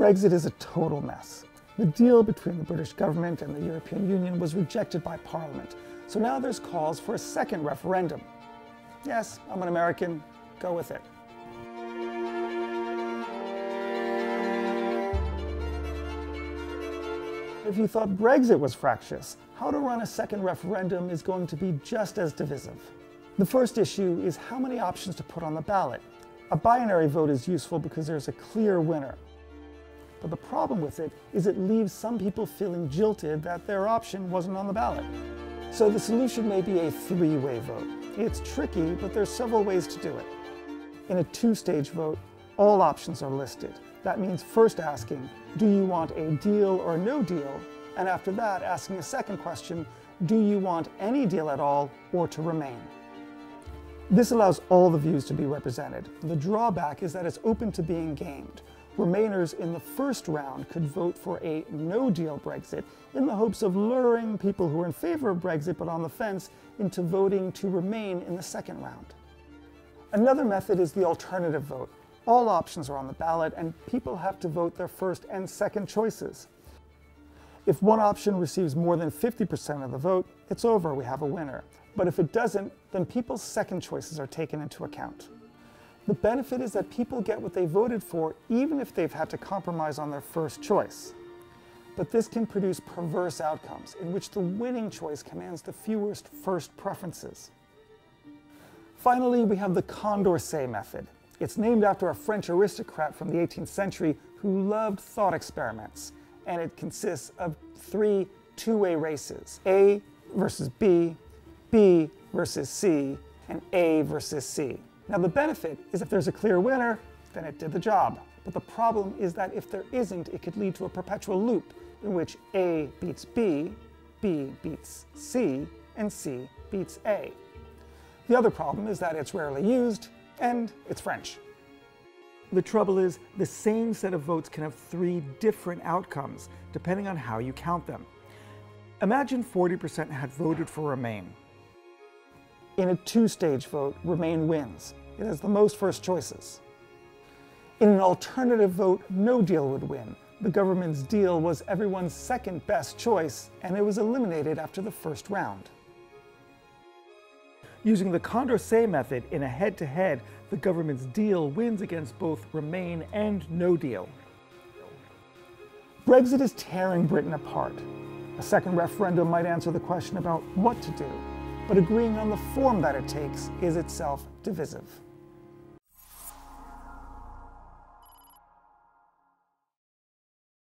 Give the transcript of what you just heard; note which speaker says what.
Speaker 1: Brexit is a total mess. The deal between the British government and the European Union was rejected by Parliament, so now there's calls for a second referendum. Yes, I'm an American, go with it. If you thought Brexit was fractious, how to run a second referendum is going to be just as divisive. The first issue is how many options to put on the ballot. A binary vote is useful because there's a clear winner. But the problem with it is it leaves some people feeling jilted that their option wasn't on the ballot. So the solution may be a three-way vote. It's tricky, but there's several ways to do it. In a two-stage vote, all options are listed. That means first asking, do you want a deal or no deal? And after that, asking a second question, do you want any deal at all or to remain? This allows all the views to be represented. The drawback is that it's open to being gamed. Remainers in the first round could vote for a no-deal Brexit in the hopes of luring people who are in favor of Brexit but on the fence into voting to remain in the second round. Another method is the alternative vote. All options are on the ballot and people have to vote their first and second choices. If one option receives more than 50% of the vote, it's over, we have a winner. But if it doesn't, then people's second choices are taken into account. The benefit is that people get what they voted for even if they've had to compromise on their first choice. But this can produce perverse outcomes in which the winning choice commands the fewest first preferences. Finally, we have the Condor Say Method. It's named after a French aristocrat from the 18th century who loved thought experiments, and it consists of three two-way races: A versus B, B versus C, and A versus C. Now the benefit is if there's a clear winner, then it did the job. But the problem is that if there isn't, it could lead to a perpetual loop in which A beats B, B beats C, and C beats A. The other problem is that it's rarely used, and it's French. The trouble is, the same set of votes can have three different outcomes, depending on how you count them. Imagine 40% had voted for Remain. In a two-stage vote, Remain wins. It has the most first choices. In an alternative vote, no deal would win. The government's deal was everyone's second best choice, and it was eliminated after the first round. Using the Condor Say method in a head-to-head, the government's deal wins against both Remain and no deal. Brexit is tearing Britain apart. A second referendum might answer the question about what to do, but agreeing on the form that it takes is itself divisive.